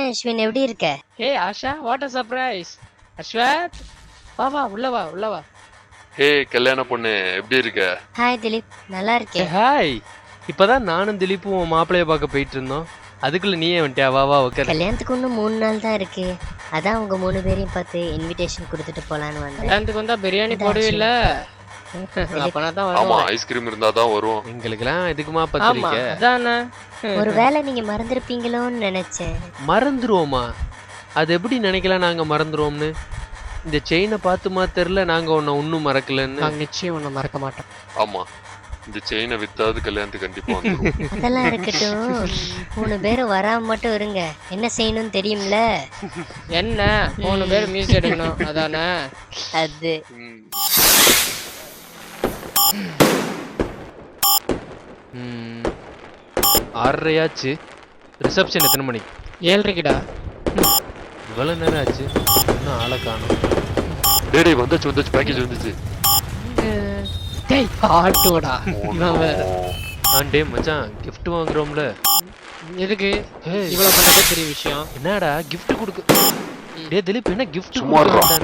அஸ்வின், எப்படி இருக்க? Hey Asha, what a surprise. Ashwath, வா உள்ள வா. ஹே கல்யாண பொண்ணு, எப்படி இருக்க? ஹாய் திலீப், நல்லா இருக்கேன். ஹாய். இப்பதான் நானும் திலீப்பும் உன் மாப்பிள்ளைய பார்க்க போயிட்டு இருந்தோம். அதுக்குள்ள நீயே வந்துட்டியா? வா உட்காரு. கல்யாணத்துக்கு இன்னும் 3 நாள் தான் இருக்கு. அதான் உங்க 3 பேரையும் பார்த்து இன்விடேஷன் கொடுத்துட்டு போலான்னு வந்தேன். கல்யாணத்துக்கு வந்தா பிரியாணி போடுவே இல்ல. அப்பனா தான் ஆமா, வருவோம். ஐஸ்கிரீம் இருந்தா தான் வரும். எங்களுக்கெல்லாம் எதுக்குமா ஆமா, பத்திரிக்கை? அதானே. ஒருவேளை நீங்க மறந்துருப்பீங்களோன்னு நினைச்சேன். மறந்துருவோமா? அது எப்படி நினைக்கலாம் நாங்க மறந்துருவோம்னு? இந்த செயினை பார்த்துமா தெரியல நாங்க உன்னை ஒன்னும் மறக்கலன்னு. நாங்க நிச்சயம் ஒண்ணு மறக்க மாட்டோம். ஆமா, இந்த செயினை வித்தாவது கல்யாணத்துக்கு கண்டிப்பா வந்துரும். அதெல்லாம் இருக்கட்டும், 3 பேரும் வராம மட்டும் இருங்க. என்ன செய்யணும்னு தெரியும்ல? என்ன 3 பேர் மியூசிக் எடுக்கணும் அதானே. அது ம். ம், 6:30 ரிசப்ஷன் எத்தனை மணிக்கு? 7:30டா. இவ்வளவு நேரம் ஆச்சு, இன்னும் ஆளை காணும். டேய் வந்துச்சு பேக்கேஜ் வந்துச்சு. டேய் ஆட்டோடா. இவன் வேற. ஆண்டே மச்சான், gift வாங்குறோம்ல. எதுக்கு ஏய், இவ்வளவு பண்ணதே பெரிய விஷயம். என்னடா gift கொடுக்க? டேய் திலீப், என்ன gift சும்மா இருடா.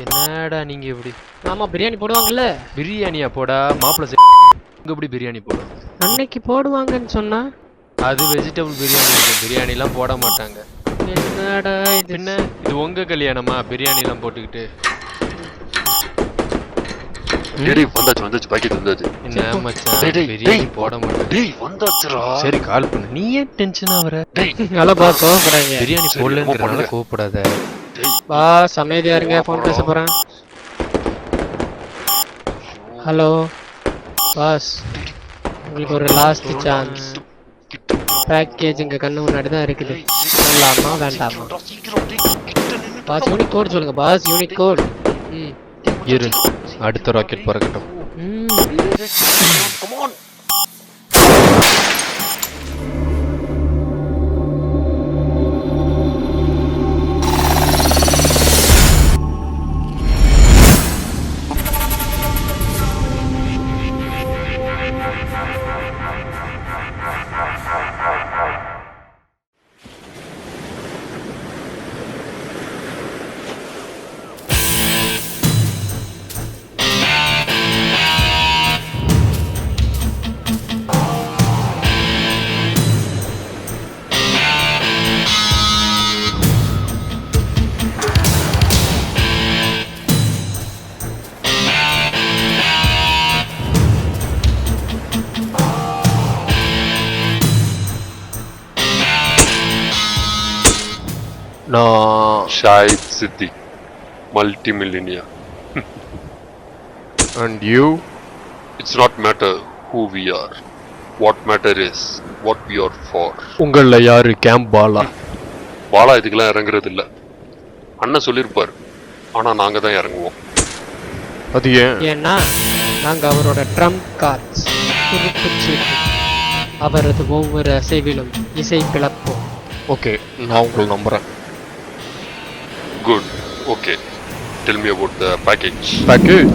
என்னடா நீங்க இப்படி? ஆமா, பிரியாணி போடுவாங்கல்ல. பிரியாணியா போடா மாப்பிள்ள? இங்க எப்படி பிரியாணி போடும்? அன்னைக்கு போடுவாங்கன்னு சொன்னா அது வெஜிடபிள் பிரியாணி. பிரியாணிலாம் போட மாட்டாங்க. என்னடா இது? பின்ன இது உங்க கல்யாணமா பிரியாணிலாம் போட்டுக்கிட்டு? டேய் வந்துச்சு பேக்கேஜ் வந்துச்சு. என்ன மச்சான், டேய், பிரியாணி போட மாட்டாங்க. டேய் வந்துச்சுடா. சரி கால் பண்ணு. நீ ஏன் டென்ஷன் ஆவற? டேய் நல்லா கோவப்படாதீங்க. பிரியாணி சரி, போடலங்கறனால பண்ணுங்க. கோவப்படாத. டேய் பாஸ் அமைதியா இருங்க, ஃபோன் பேச போறேன். ஹலோ பாஸ், உங்களுக்கு ஒரு லாஸ்ட் சான்ஸ். பேக்கேஜ் எங்க கண்ணு முன்னாடி தான் இருக்குது. சொல்லலாமா வேண்டாமா? பாஸ் யூனிக் கோட் சொல்லுங்க. Boss unique code. இரு, அடுத்த ராக்கெட் பறக்கட்டும். Come on. நான் Shahid Siddique, multi-millionaire. and you? It's not matter who we are. What matter is what we are for. உங்கள யாரு கேம்ப் பாலா? பாலா இதுக்கெல்லாம் இறங்குறது இல்ல. அண்ணன் சொல்லிருப்பார், ஆனா நாங்க தான் இறங்குவோம். அது ஏன்? ஏன்னா நாங்க அவரோட ட்ரம்ப் கார்ட்ஸ், துருப்புச்சீட்டு. அவரது ஒவ்வொரு அசைவிலும் இசை பிளப்போம். ஓகே, நான் உங்களை நம்புறேன். Good. Okay. Tell me about the package. Package?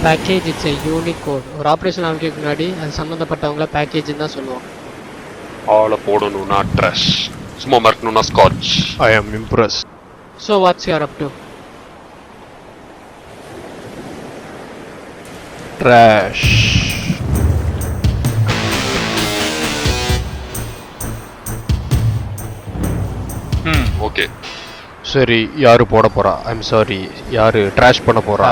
Package it's a unique code. ஒரு ஆப்ரேஷன் ஆரம்பிக்கிறதுக்கு முன்னாடி அது சம்மந்தப்பட்டவங்கள பேக்கேஜ்னு தான் சொல்லுவோம். ஆளை போடணும்னா ட்ரெஷ், சும்மா மறக்கணும்னா scotch. I am impress. So what's your up to? Trash. Okay. சரி, யாரு போட போறா? ஐம் சாரி, யாரு ட்ராஷ் பண்ண போறா?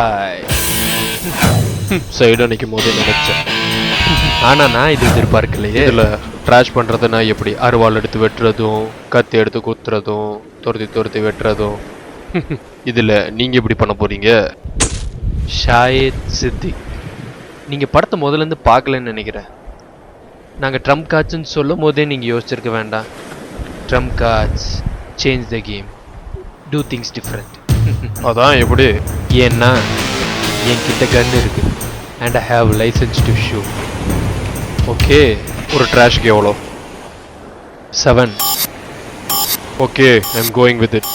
சைடு நிற்கும் போதே நினைச்சேன். ஆனா நான் இது எதிர்பார்க்கலையே. இதுல ட்ராஷ் பண்றது நான் எப்படி? அருவாள் எடுத்து வெட்டுறதும், கத்தி எடுத்து குத்துறதும், துரத்தி வெட்டுறதும். இதுல நீங்க எப்படி பண்ண போறீங்க? ஷாஹித் சித்திக், நீங்க படத்தை முதல்ல இருந்து பார்க்கலன்னு நினைக்கிறேன். நாங்க ட்ரம்ப் கார்ட்ஸ்ன்னு சொல்லும் போதே நீங்க யோசிச்சிருக்க வேண்டாம். Trump cards change the game, do things different. அதான் எப்படி? ஏன்னா என்கிட்ட கன் இருக்கு and I have licence to shoot. Okay, ஒரு ட்ராஷ்க்கு எவ்வளோ? 7. Okay, I am going with it.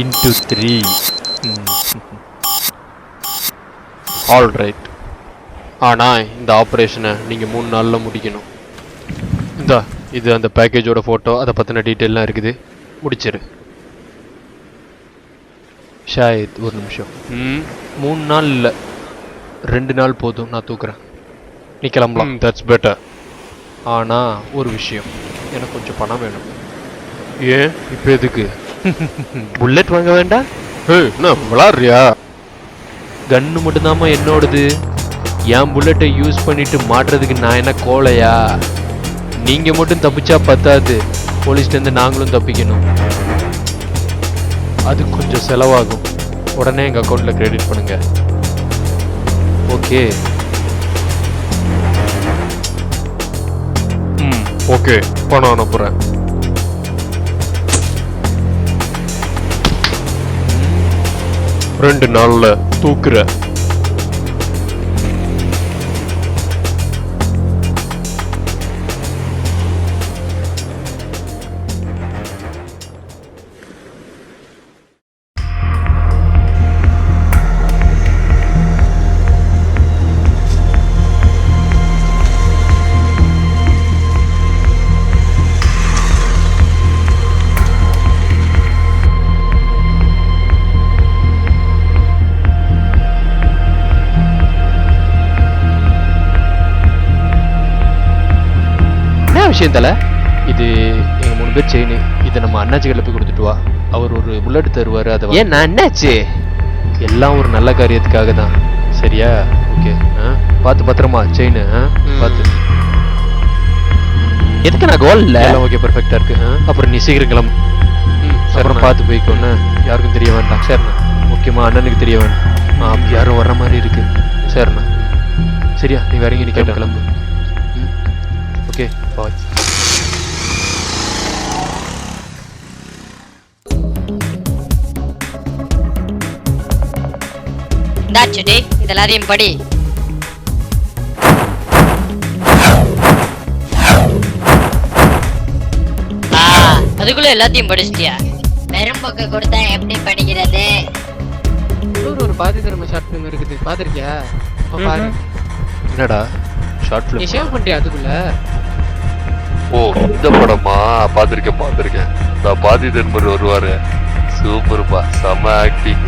into 3. All right. ஆனால் இந்த ஆப்ரேஷனை நீங்கள் 3 நாளில் முடிக்கணும். இந்தா இது அந்த பேக்கேஜோட ஃபோட்டோ, அதை பற்றின டீட்டெயிலாம் இருக்குது. முடிச்சிரு. ஷாயத் ஒரு நிமிஷம். 3 நாள் இல்லை, 2 நாள் போதும், நான் தூக்குறேன். நீ கிளம்பலாம். That's better. ஆனால் ஒரு விஷயம், எனக்கு கொஞ்சம் பணம் வேணும். ஏன் இப்போ எதுக்கு? புல்லட் வாங்க வேண்டாம்? என்ன விளாட்றியா? கன்னு மட்டும்தாம்மா என்னோடது. என் புல்லட்டை யூஸ் பண்ணிட்டு மாட்டுறதுக்கு நான் என்ன கோலையா? நீங்கள் மட்டும் தப்பிச்சா பத்தாது, போலீஸ்லேருந்து நாங்களும் தப்பிக்கணும். அது கொஞ்சம் செலவாகும். உடனே எங்கள் அக்கௌண்ட்டில் கிரெடிட் பண்ணுங்க. ஓகே? ஓகே, பணம் அனுப்புகிறேன். ரெண்டு நாள்ல தூக்குற. விஷயம் தல, இது எங்க 3 பேர் செயின். இதை நம்ம அண்ணாச்சி கடையில் போய் கொடுத்துட்டு வா. அவர் ஒரு புல்லட் தருவாரு. அதை ஏன் நான் அண்ணாச்சி, எல்லாம் ஒரு நல்ல காரியத்துக்காக தான். சரியா? ஓகே, பார்த்து பத்திரமா செயின் பார்த்து. எதுக்கு நான் கோல் இல்லை? எல்லாம் ஓகே, பர்ஃபெக்டா இருக்கு. அப்புறம் நீ சீக்கிரம் கிளம்பு. அப்புறம் பார்த்து போய்க்கோன்னு, யாருக்கும் தெரிய வேண்டாம். சரிண்ணா. முக்கியமா அண்ணனுக்கு தெரிய வேண்டாம். அப்படி யாரும் வர்ற மாதிரி இருக்கு. சரிண்ணா. சரியா? நீ வேற எங்கே நிற்க கிளம்பு. ஓகே, பாய். சுடி இதெல்லாரையும் படி. அதுக்குள்ள எல்லாத்தையும் படிச்சிட்டியா? வெறும் புக்கு கொடுத்தா எப்படி படிக்கிறது? ஒரு பாதி திறமை ஷார்ட் ஃபிலிம் இருக்குது, பாத்திருக்கியா? பாரு. என்னடா ஷார்ட் ஃபிலிம்? நீ ஷேவ் பண்ணிட்டியா அதுக்குள்ள? ஓ, இந்த படமா? பாத்திருக்கேன். நான் பாதி தர்மர் வருவாரு. சூப்பர்ப்பா, செம ஆக்டிங்.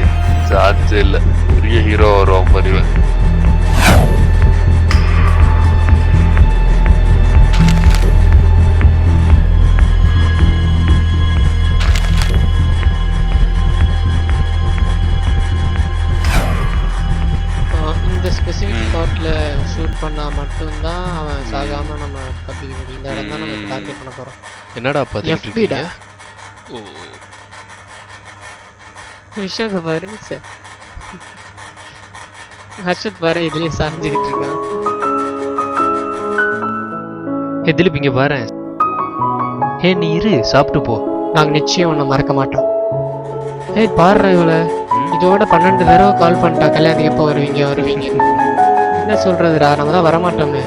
சான்ஸே இல்லை, பெரிய ஹீரோ வருவான் பண்ணுவேன். இந்த ஸ்பெசிஃபிக் ஸ்பாட்ல ஷூட் பண்ணா மட்டும்தான் அவன் சாகாம நம்ம தப்பிக்க முடியும். இந்த இடம் தான் நம்ம டார்கெட் பண்ண போறோம். என்னடா FBடா. ஓ, விஷயம் பாரு சார். ஹர்ஷத் பாரு இதுலயே சாஞ்சுக்கிட்டு இருக்கான். திலீப் இங்க பாரு. ஹே நீ இரு, சாப்பிட்டு போ. நாங்க நிச்சயம் உன்னை மறக்க மாட்டோம். ஏய் பாரு, இவள இதோட 12 தடவை கால் பண்ணிட்டா. கல்யாணம் எப்போ வருவீங்க? என்ன சொல்றதுடா, நம்ம தான் வரமாட்டோமே.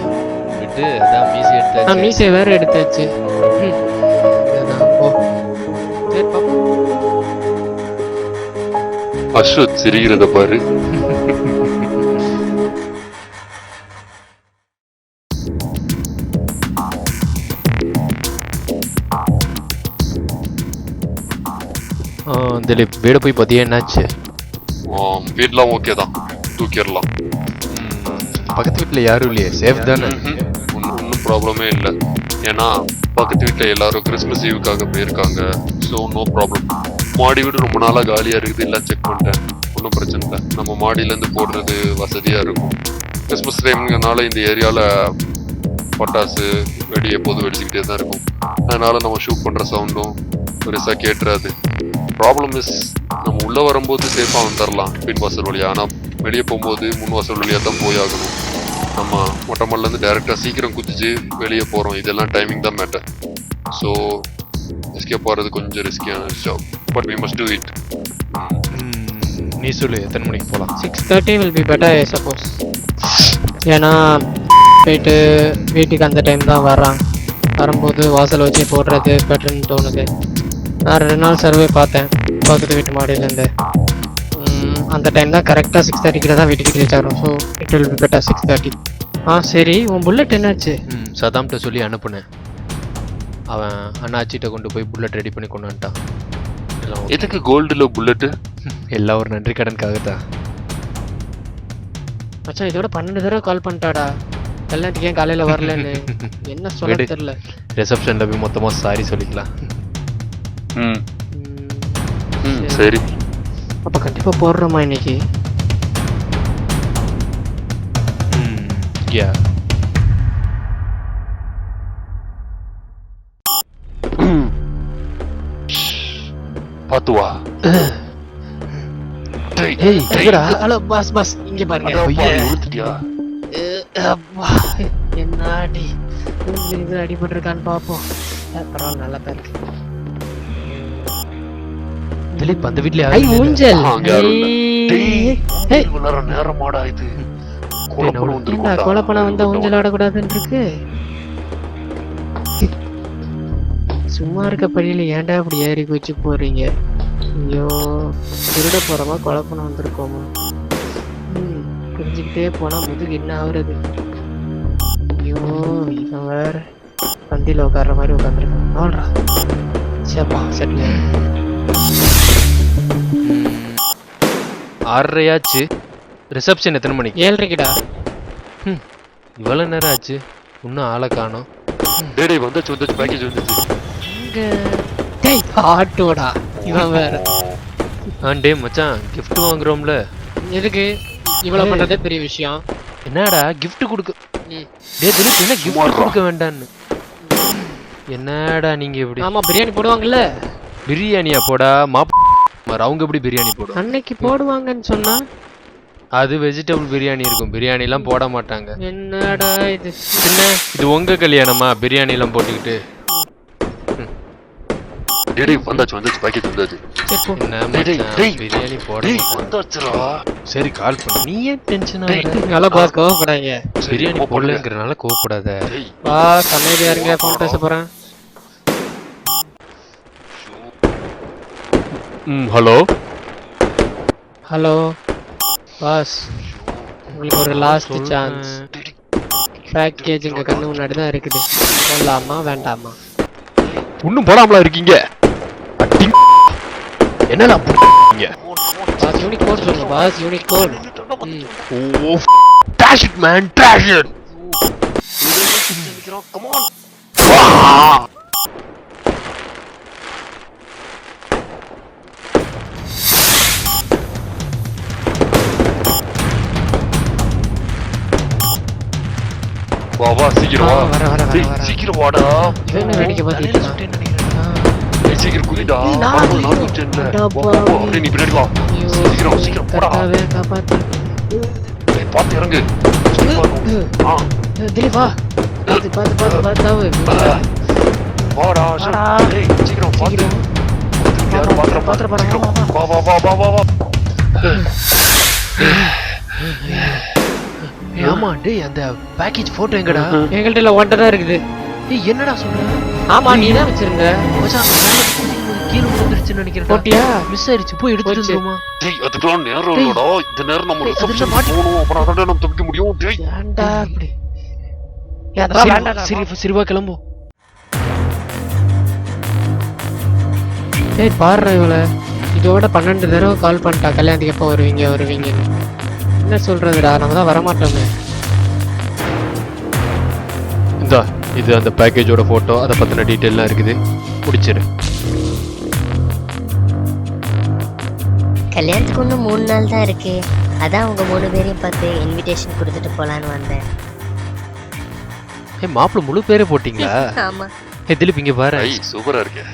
விட்டு அதான் மீசி எடுத்தாச்சு. நான் மீசியை வேற எடுத்தாச்சு. சரி பாப்போம். அஸ்வத் சிரிக்கிறத பாரு. திலீப் வீட போய் பார்த்தியா? என்னாச்சு? வீட்லாம் ஓகே தான், தூக்கிடலாம். பக்கத்து வீட்டில் யாரும் இல்லையே? சேஃப் தானே? ஒன்றும் ப்ராப்ளமே இல்லை. ஏன்னா பக்கத்து வீட்டில் எல்லாரும் கிறிஸ்மஸ் ஈவுக்காக போயிருக்காங்க. So no problem. மாடி வீடு ரொம்ப நாளாக காலியாக இருக்குது, எல்லாம் செக் பண்ணிட்டேன். ஒன்றும் பிரச்சனை இல்லை. நம்ம மாடியிலேருந்து போடுறது வசதியாக இருக்கும். கிறிஸ்மஸ் டைம்ங்கிறதுனால இந்த ஏரியாவில் பட்டாசு வெடி எப்போதும் வெடிச்சுக்கிட்டே தான் இருக்கும். அதனால் நம்ம ஷூட் பண்ணுற சவுண்டும் பெருசாக கேட்டுறாது. ப்ராப்ளம் இஸ், நம்ம உள்ளே வரும்போது சேஃபாக வந்துடலாம் பின் வாசல் வழியாக. ஆனால் வெளியே போகும்போது முன் வாசல் வழியாக தான் போயாகணும். நம்ம மொட்டை மாடிலேருந்து டேரெக்டாக சீக்கிரம் குதிச்சு வெளியே போகிறோம். இதெல்லாம் டைமிங் தான் மேட்டர். ஸோ எஸ்கேப் போகிறது கொஞ்சம் ரிஸ்கியான job, but we must do it. நீ சொல்லு, எத்தனை மணிக்கு போகலாம்? 6:30 will be better I suppose. ஏன்னா போயிட்டு வீட்டுக்கு அந்த டைம் தான் வர்றான். வரும்போது வாசல் வச்சு போடுறது பெட்டர்னு தோணுது. நான் 2 நாள் சர்வே பார்த்தேன் பக்கத்து வீட்டு மாடியிலேருந்து. அந்த டைம் தான் கரெக்டாக 6:30 தான் வீட்டுக்கு ரீச் ஆகும். So it will be better 6:30. சரி, உன் புல்லட் என்னாச்சு? சதாம்கிட்ட சொல்லி அனுப்புனேன். அவன் அண்ணாச்சிட்ட கொண்டு போய் புல்லட் ரெடி பண்ணி கொண்டு வந்துட்டான். எல்லாம் okay. எதுக்கு கோல்டுல புல்லட்டு? எல்லாம் ஒரு நன்றி கடனுக்காக தான். மச்சான் இதோட 12 தடவை கால் பண்ணிட்டாடா. கல்யாணத்துக்கு ஏன் காலையில வரலன்னு என்ன சொல்ல விடு. தெரியல. ரிசப்ஷன்ல போய் மொத்தமா சாரி சொல்லிக்கலாம். ம் சரி. அப்ப கண்டிப்பா போடுறோமா இன்னைக்கு? யா பாத்து வா. டேய் ஏய் எங்கடா? ஹலோ பாஸ் பாஸ் இங்க பாருங்க. உளுத்துட்டியா? அப்பா என்னடி இது அடிபட்டிருக்கான்னு பாப்போம். பரவாயில்ல நல்லா தான் இருக்கு. திலீப் அந்த வீட்ல ஐ ஊஞ்சல். அங்க யாரும் இல்ல. ஏய், ஏய், இவ்வளவு நேரமாடா இது? ஏண்டா கோலப்பணம் வந்தா ஊஞ்சல் ஆடக்கூடாதுன்னு இருக்கு? சும்மா இருக்க படியில ஏன்டா அப்படி ஏறி குச்சி போறீங்க? ஐயோ திருட போறோமா கோலப்பணம் வந்திருக்கோமா? புரிஞ்சுக்கிட்டே போனா முதுகு என்ன ஆகுறது? ஐயோ இவன் வேற பந்தியில உட்கார்ற மாதிரி உட்காந்துருக்கான். ஆல்ரா சேப்பா சரி 6:30 ரிசப்ஷன் எத்தனை மணிக்கு? 7:30டா. இவ்வளவு நேரம் ஆச்சு இன்னும் ஆளை காணோம். டேய் வந்துச்சு பேக்கேஜ் வந்துச்சு. டேய் ஆட்டோடா இவன் வேற. டே மச்சான் gift வாங்குறோம்ல, எதுக்கு இவ்வளவு பண்றதே பெரிய விஷயம். என்னடா gift கொடுக்க? டேய் திலீப் என்ன gift கொடுக்க வேண்டான்னு? என்னடா நீங்க இப்படி? ஆமா பிரியாணி போடுவாங்கல்ல. பிரியாணியா போடா அவங்க எப்படி பிரியாணி போடும்? அன்னைக்கு போடுவாங்கன்னு சொன்னா அது வெஜிடபிள் பிரியாணி இருக்கும், பிரியாணி எல்லாம் போட மாட்டாங்க. என்னடா இது? என்ன இது உங்க கல்யாணமா பிரியாணி எல்லாம் போட்டுக்கிட்டு? டேய் வந்துச்சு பேக்கேஜ் வந்துச்சு. என்ன மச்சான் பிரியாணி போட வந்துச்சுடா. சரி கால் பண்ணு. நீ ஏன் டென்ஷன் ஆகுற? நல்லா பாஸ் கோவப்படாதீங்க. பிரியாணி போடலங்கறனால கோவப்படாத. பாஸ் அமைதியா இருங்க, ஃபோன் பேச போறேன். ஹலோ ஹலோ பாஸ், உங்களுக்கு ஒரு லாஸ்ட் சான்ஸ். பேக்கேஜ் உங்க கண்ணு முன்னாடி தான் இருக்குது. போடலாமா வேண்டாமா? இன்னும் போடாமலா இருக்கீங்க? என்னடா பாஸ் யூனிக் கோட் சொல்லுங்க boss, unique code. Oh dash it man dash it. Come on. வா சீக்கிரம் வா. வர சீக்கிரம் வாடா. என்ன வேடிக்கை பார்த்துட்டு சீக்கிரம் குதிடா. நீ பின்னாடி வா. சீக்கிரம் போடா. காப்பாத்து. பாத்து இறங்கு. திலீப் வா. பாத்து வாடா. சீக்கிரம் பாத்து. யாரும் பாத்திர வா. ஆமா டேய் அந்த பேக்கேஜ் போட்டோ எங்கடா? எங்கள்ட்ட இல்ல, ஒன்ட்ட தான் இருக்குது. ஏய் என்னடா சொல்ற? ஆமா நீ தான் வச்சிருந்த. மச்சான் கீழ விழுந்துருச்சுன்னு நினைக்கிறேன். போட்டியா? மிஸ் ஆயிருச்சு, போய் எடுத்துட்டு வந்துருமா? டேய் அதுக்குலாம் நேரம் இல்லடா. இந்த நேரம் நம்ம ரிசப்ஷன் போணும். அப்புறம் அத நம்ம தப்பிக்க முடியும். டேய் ஏன்டா இப்படி? அதெல்லாம் வேண்டாம்டா. சரி வா கிளம்பும். டேய் பாருடா இவள. இதோட 12 தடவை கால் பண்ணிட்டா கல்யாணத்துக்கு எப்போ வருவீங்க. என்ன சொல்றதுடா, நம்ம தான் வரமாட்டோமே. இந்தா இது அந்த பேக்கேஜோட போட்டோ, அதை பத்தின டீட்டெயிலாம் இருக்குது, முடிச்சிரு. கல்யாணத்துக்கு இன்னும் 3 நாள் தான் இருக்கு. அதான் உங்க 3 பேரையும் பார்த்து இன்விடேஷன் கொடுத்துட்டு போலான்னு வந்தேன். மாப்பிள்ள முழு பேரே போட்டீங்களா? ஆமா. திலீப் இங்க பாரு. சூப்பரா இருக்கு.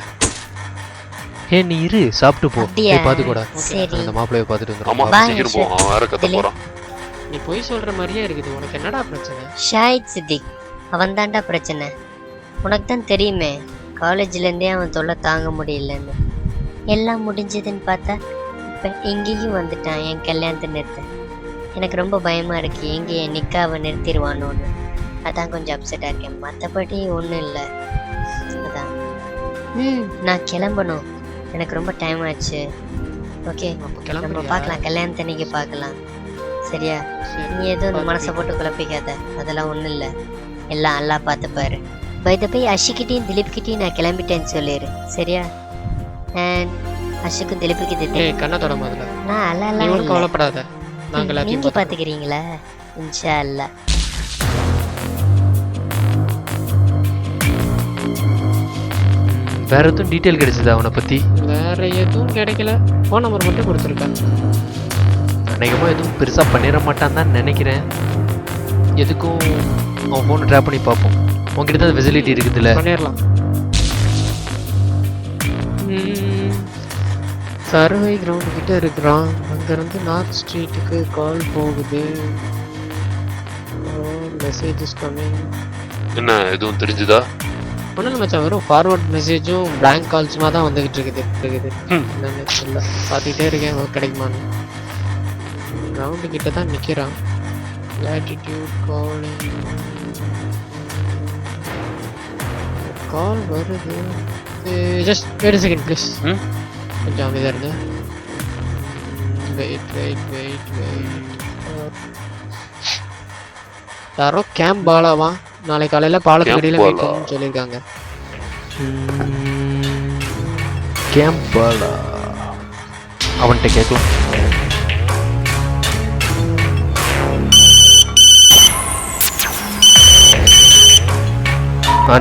நீ இரு சாப்பிட்டு போ. பாத்துக்கூடா. சரி. அந்த மாப்பிள்ளைய பாத்துட்டு ஆமா வந்துரும். சீக்கிரம் போ. அவன் வேற கத்த போறான். நீ போய் சொல்ற மாதிரியே இருக்குது. உனக்கு என்னடா பிரச்சனை? ஷாஹித் சித்திக் அவன் தான்டா பிரச்சனை. உனக்கு தான் தெரியுமே, காலேஜ்ல இருந்தே அவன் தொல்லை தாங்க முடியலன்னு. எல்லாம் முடிஞ்சதுன்னு பார்த்தா இப்போ இங்கேயும் வந்துட்டான் என் கல்யாணத்தை நிறுத்த. எனக்கு ரொம்ப பயமா இருக்கு, எங்கே என் நிக்காவை நிறுத்திடுவானோன்னு. அதான் கொஞ்சம் அப்செட்டாக இருக்கேன். மற்றபடி ஒன்றும் இல்லை. அதான் நான் கிளம்பணும். எனக்கு ரொம்ப டைம் ஆச்சு. ஓகே நம்ம பார்க்கலாம், கல்யாணத்தை அன்னைக்கு பார்க்கலாம். சரியா? நீ எதுவும் மனசை போட்டு குழப்பிக்காத. அதெல்லாம் ஒன்றும் இல்லை, எல்லாம் நல்லா பார்த்துப்பாரு. பை த பை அஷிக்கிட்டையும் திலீப்கிட்டையும் நான் கிளம்பிட்டேன்னு சொல்லிடு சரியா? அண்ட் அஷுக்கும் திலீப்புக்கு இது ஏய் கண்ணை தொட முதல்ல. நான் நீ அல்ல ஒன்றும் கவலைப்படாத. நாங்கள் எல்லாத்தையும் நீங்க பாத்துக்கிறீங்களா? இன்ஷா அல்லா. வேற எதுவும் டீட்டெயில் கிடைச்சதா அவனை பத்தி? வேற எதுவும் கிடைக்கல. ஃபோன் நம்பர் மட்டும் கொடுத்துருக்கேன். அநேகமாக எதுவும் பெருசா பண்ணிட மாட்டான்னு தான் நினைக்கிறேன். எதுக்கும் அவன் ஃபோனை ட்ராப் பண்ணி பார்ப்போம். உங்ககிட்ட தான் ஃபெசிலிட்டி இருக்குதுல்ல? பண்ணிடலாம். சர்வை கிரவுண்ட் கிட்ட இருக்கிறான். அங்கேருந்து நார்த் ஸ்ட்ரீட்டுக்கு கால் போகுது. Messages coming. என்ன எதுவும் தெரிஞ்சுதா? ஒன்றும் மச்சான், வெறும் ஃபார்வர்ட் மெசேஜும் பேங்க் கால்ஸுமா தான் வந்துகிட்டு இருக்குது. என்னன்னு தெரியல. பார்த்துக்கிட்டே இருக்கேன் ஒர்க் கிடைக்குமான்னு. கிரவுண்டு கிட்ட தான் நிற்கிறான். latitude calling. கால் வருது. Just wait second please. கொஞ்சம் அமைதியாக இருங்க. வெயிட். யாரோ கேம்ப் பாலாவா நாளை காலையில் பாலத்துக்கு அடியில் Camp வெயிட் Bala. பண்ணணும்னு சொல்லியிருக்காங்க. கேம்பாலா அவன்கிட்ட கேட்கலாம்.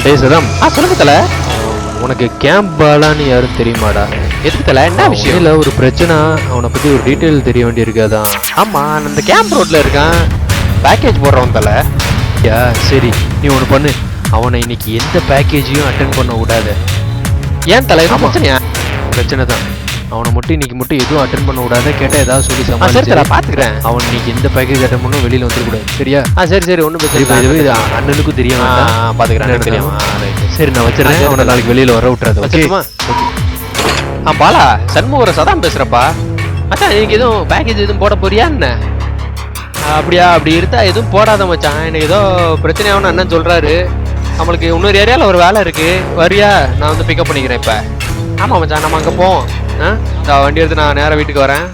டேய் சதாம். சொல்லுங்க தல. உனக்கு கேம்பாலான்னு யாரும் தெரியுமாடா? எதுக்கு தல? என்ன விஷயம்? இல்லை ஒரு பிரச்சனை. அவனை பற்றி ஒரு டீட்டெயில் தெரிய வேண்டியிருக்காதான். ஆமாம், நான் இந்த கேம்ப் ரோட்டில் இருக்கான். பேக்கேஜ் போடுறவன் தல. யா சரி, நீ ஒன்று பண்ணு. அவனை இன்னைக்கு எந்த பேக்கேஜையும் அட்டென்ட் பண்ண விடாத. ஏன் தலை? பிரச்சனையா? பிரச்சனை தான். அவனை மட்டும் இன்னைக்கு மட்டும் எதுவும் அட்டென்ட் பண்ண விடாத. கேட்டால் ஏதாவது சொல்லி சமாளிச்சு பார்த்துக்கிறேன். அவன் இன்னைக்கு எந்த பேக்கேஜ் அட்டன் பண்ணணும் வெளியில் வந்துடக்கூடாது சரியா? சரி ஒன்றும் பிரச்சனை. இது அண்ணனுக்கும் தெரியும். பார்த்துக்கிறேன் தெரியும். சரி நான் வச்சிருக்கேன். அவனை நாளைக்கு வெளியில் வர விட்டுறது. வச்சுமா? பாலா, சண்முகர சதாம் பேசுகிறப்பா. மச்சான் எனக்கு எதுவும் பேக்கேஜ் எதுவும் போட போறியா என்ன? அப்படியா? அப்படி இருந்தா எதுவும் போடாத மச்சான். எனக்கு ஏதோ பிரச்சனையாகனு அண்ணன் சொல்கிறாரு. நம்மளுக்கு இன்னொரு ஏரியாவில் ஒரு வேலை இருக்குது. வரியா? நான் வந்து பிக்கப் பண்ணிக்கிறேன் இப்போ. ஆமாம் மச்சான், நம்ம அங்கே போவோம். வண்டி எடுத்து நான் நேராக வீட்டுக்கு வரேன்.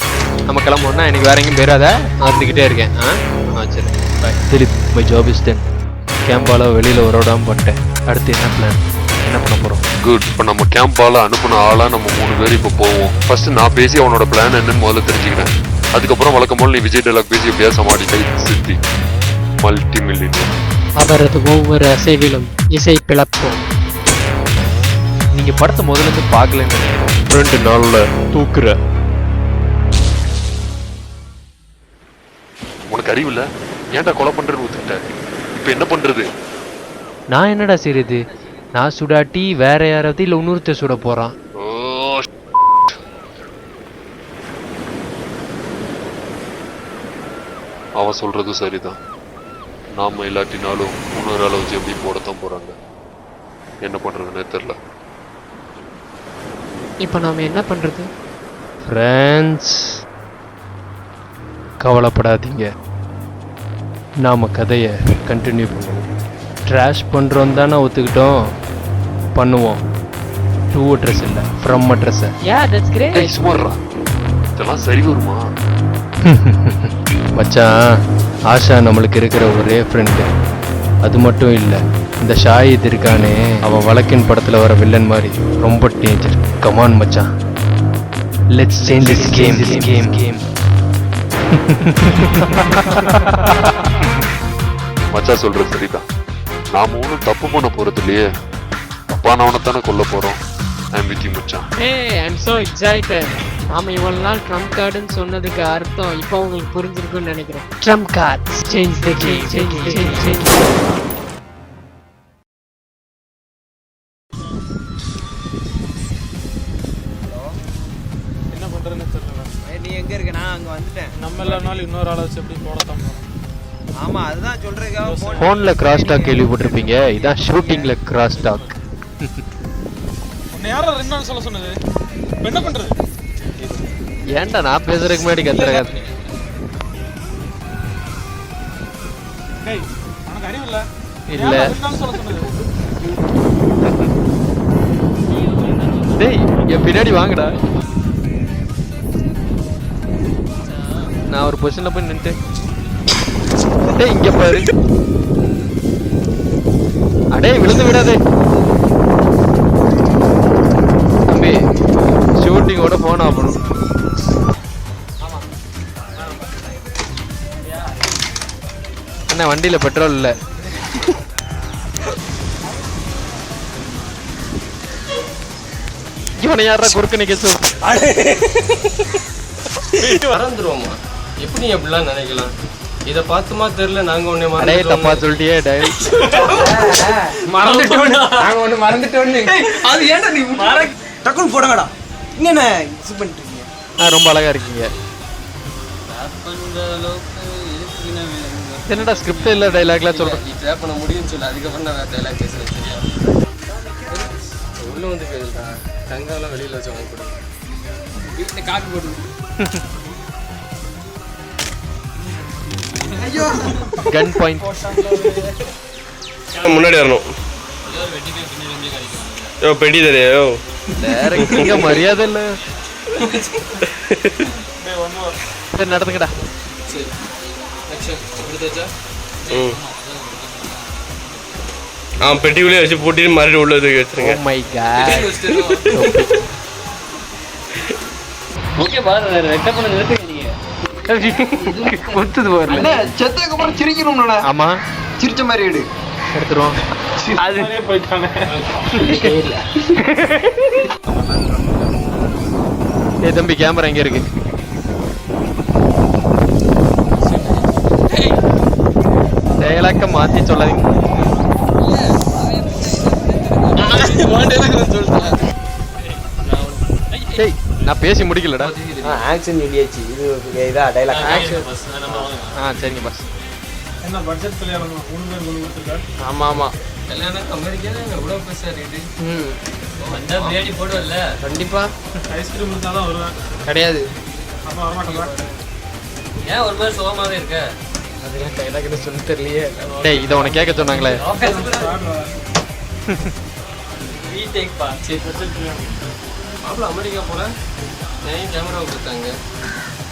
நம்ம கிளம்புவோம்னா எனக்கு வேற எங்கேயும் போயிடாத. நான் இருந்துக்கிட்டே இருக்கேன். சரி bye. Dileep, my job is done. கேம்பால வெளியில் வரோடாமல் பண்ணிட்டேன். அடுத்து என்ன பிளான்? என்ன பண்ண போகிறோம்? குட். இப்போ நம்ம கேம்பால அனுப்புன ஆளா நம்ம 3 பேர் இப்போ போவோம். ஃபர்ஸ்ட் நான் பேசி அவனோட பிளான் என்னன்னு முதல்ல தெரிஞ்சுக்கிறேன். அதுக்கப்புறம் வழக்கம் போல் நீ விஜய் டைலாக் பேசி எப்படியா சமாளிக்க. சித்தி மல்டி மில்லியன். அவரது ஒவ்வொரு அசைவிலும் இசை பிளப்போம். நீங்கள் படத்தை முதல்ல பார்க்கலன்னு நினைக்கிறேன். 2 நாள்ல தூக்குற. உனக்கு அறிவில்ல? ஏன்டா கொலை பண்றேன்னு ஒத்துக்கிட்ட? இப்போ என்ன பண்றது? நான் என்னடா செய்யுது? நான் சுடாட்டி வேற யாராவது இல்லை இன்னொருத்த சுட போகிறான். அவன் சொல்றது சரிதான். நாம இல்லாட்டினாலும் இன்னொரு ஆளை வச்சு எப்படி போடத்தான் போறாங்க. என்ன பண்றதுன்னே தெரியல. இப்போ நாம என்ன பண்றது? ஃப்ரெண்ட்ஸ், கவலைப்படாதீங்க. நாம கதையை கண்டினியூ பண்ணுவோம். ட்ராஷ் பண்ணுறோம் தானே ஒத்துக்கிட்டோம். பண்ணுவோம். டூ அட்ரஸ் இல்லை, ஃப்ரம் அட்ரஸை. That's great. ஏய் சுமார்ரா, இதெல்லாம் சரி வருமா? மச்சான், ஆஷா நம்மளுக்கு இருக்கிற ஒரே ஃப்ரெண்டு. அது மட்டும் இல்லை, இந்த ஷாஹித் இருக்கானே, அவன் வழக்கின் படத்தில் வர வில்லன் மாதிரி ரொம்ப டேஞ்சர். கமான் மச்சான், லெட்ஸ் சேஞ்ச் திஸ் கேம். மச்சா சொல்றது சரிதான். நாம ஒன்றும் தப்பு பண்ண போறது இல்லையே. தப்பானவனை தானே கொல்ல போறோம். ஐம் வித் யூ மச்சான். I'm so excited. நாம இவ்வளவு நாள் ட்ரம்ப் கார்டுன்னு சொன்னதுக்கு அர்த்தம் இப்போ உங்களுக்கு புரிஞ்சிருக்குன்னு நினைக்கிறேன். Trump cards change the game. என்ன பண்றதுன்னு தெரியல. நீ எங்க இருக்க? நான் அங்க வந்துட்டேன். நம்ம எல்லாரும் இன்னொரு ஆளை வச்சு எப்படி போடத்தான் போறோம். ஆமா, அதுதான் சொல்றேன். ஃபோனில் கிராஸ் டாக் கேள்விப்பட்டிருப்பீங்க. இதான் ஷூட்டிங்கில் கிராஸ் டாக். உன்னை யாரா 2 நாள் சொல்ல சொன்னது? இப்ப என்ன பண்றது? ஏன்டா நான் பேசுறதுக்கு முன்னாடி கத்துறேன்? டேய், உனக்கு அறிவு இல்ல? இல்ல. 2 நாள் சொல்ல சொன்னது. டேய், என் பின்னாடி வாங்கடா. நான் ஒரு பொசிஷன்ல போய் நின்னுட்டு, டேய் இங்க பாரு. அடே விழுந்து விடாதே தம்பி. ஷூட்டிங்கோட போன் ஆகணும். அண்ணா வண்டியில பெட்ரோல் இல்ல. இவனை யாரா குறுக்க நிக்க சொல். மறந்துருவோமா? எப்படி எப்படிலாம் நினைக்கலாம்? இதை பார்த்துமா தெரியல, நாங்க ஒண்ணு அடே தப்பா சொல்லிட்டியே டயல். மறந்துட்டோம். நாங்க ஒண்ணு மறந்துட்டோன்னு. அது ஏன்டா நீ டக்குன்னு போடுங்கடா. என்ன இது பண்ணிட்டு இருக்கீங்க? ரொம்ப அழகா இருக்கீங்க. என்னடா ஸ்கிரிப்ட் இல்ல டைலாக்லாம் சொல்றேன். ட்ராப் பண்ண முடியும்னு சொல்லு. அதுக்கப்புறம் நான் வேற டைலாக் பேசுறேன். சரியா? உள்ள வந்து பேசுடா. தங்கம்லாம் வெளியில வச்சு வாங்கி கொடு. வீட்டுல காப்பி போட்டு. Gun point. முன்னாடி வரணும். யோ பெட்டி தரையோ டைரக்டா மரியாதை இல்ல. சரி நடந்துங்கடா. சரி ஆக்ஷன் எடுத்தாச்சா? பெட்டிக்குள்ளே வச்சு பூட்டிட்டு மறுபடியும் உள்ள தூக்கி வச்சிருங்க. Oh my God. ஓகே பாரு, ரெக்கார்ட் பண்ண நிறுத்துங்க நீங்க. ஒத்துது வரல. செத்ததுக்கு அப்புறம் சிரிக்கணும்டா. ஆமா சிரிச்ச மாதிரி எடு. எடுத்துறோம். அது போயிட்டானே. ஏய் தம்பி கேமரா எங்க இருக்கு? டயலாக்க மாத்தி சொல்லாதீங்க. ஏய் நான் பேசி முடிக்கலடா. ஆக்ஷன் சொல்லியாச்சு. இது இதா டைலாக். ஆக்ஷன் சரிங்க பாஸ். என்ன பட்ஜெட் கல்யாணம் 3 பேர் கொண்டு கொடுத்துருக்காரு. ஆமா ஆமா. கல்யாணம் அமெரிக்கால எவ்வளவு பெருசா இருக்குது. வந்தா பிரியாணி போடுவல்ல. கண்டிப்பா ஐஸ்கிரீம் இருந்தால் தான் வருவேன். கிடையாது. அப்போ வரமாட்டேன். ஏன் ஒரு மாதிரி சுகமாவே இருக்க? அதெல்லாம் டைலாக்னு சொல்லி தெரியலையே. டேய் இத உனக்கு கேட்க சொன்னாங்களே. மாப்பிள்ள அமெரிக்கா போல ஏன் கேமரா கொடுத்தாங்க?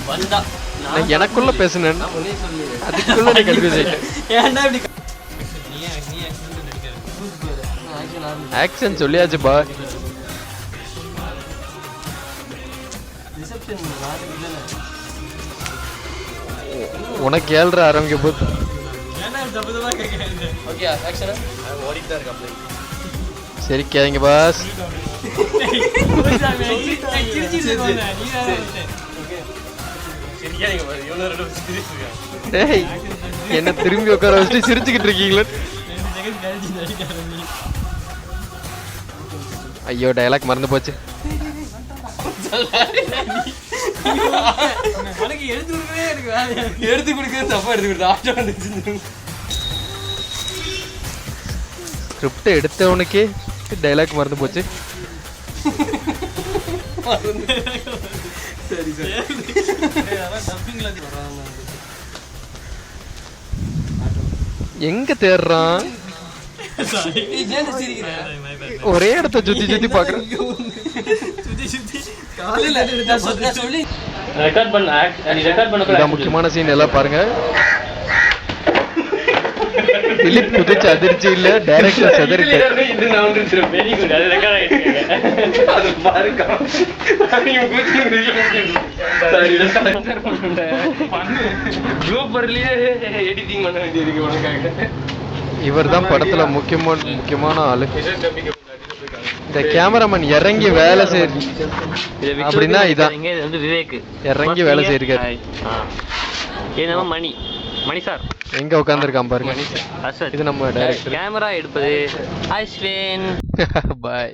வந்தா நான் எனக்குள்ள பேசுனேன். நான் உன்னே சொல்லி அதுக்குள்ள நீ கன்ஃபியூஸ் ஆயிட்ட. ஏன்டா இப்படி ஆக்ஷன் சொல்லியாச்சு பா. உனக்கு ஏழ்ற ஆரம்பிக்க போது. ஓகே ஆக்ஷனா ஓடிட்டு தான் இருக்காப்ல. சரிக்காதீங்க பாஸ். டேய் என்ன திரும்பி உட்கார வச்சுட்டு சிரிச்சுக்கிட்டு இருக்கீங்களே. ஐயோ டயலாக் மறந்து போச்சு. எடுத்து கொடுக்கிறது தப்பா எடுத்து கொடுத்தா ஆட்டோ வந்துச்சு. ஸ்கிரிப்ட் எடுத்தவனுக்கே டைலாக் மறந்து போச்சு. சரி சரி எங்க தேடுறான்? ஒரே இடத்த சுத்தி சுத்தி பாக்குறேன். ரெக்கார்ட் பண்ண ரெக்கார்ட் பண்ண இதான் முக்கியமான சீன் எல்லாம் பாருங்க. பிலிப் குதிச்சு அதிர்ச்சி இல்ல டைரக்டர் செதறிட்டார். இது நான் வந்து வெரி குட். அது ரெக்கார்ட் ஆயிடுச்சு. அது பாருங்க. நீங்க குதிச்சு சரி ரெக்கார்ட் பண்ணுங்க. ப்ளூபர்லயே எடிட்டிங் பண்ண வேண்டியது உனக்காக. இவர்தான் படத்துல முக்கியமான ஆளு. இந்த கேமராமேன் இறங்கி வேலை செய்ய அப்படின்னா இதான் இது வந்து விவேக் இறங்கி வேலை செய்யிருக்காரு. ஏன்னா மணி சார் எங்க உட்காந்துருக்கான் பாருங்க. இது நம்ம டைரக்டர். கேமரா எடுப்பது அஸ்வின். பாய்.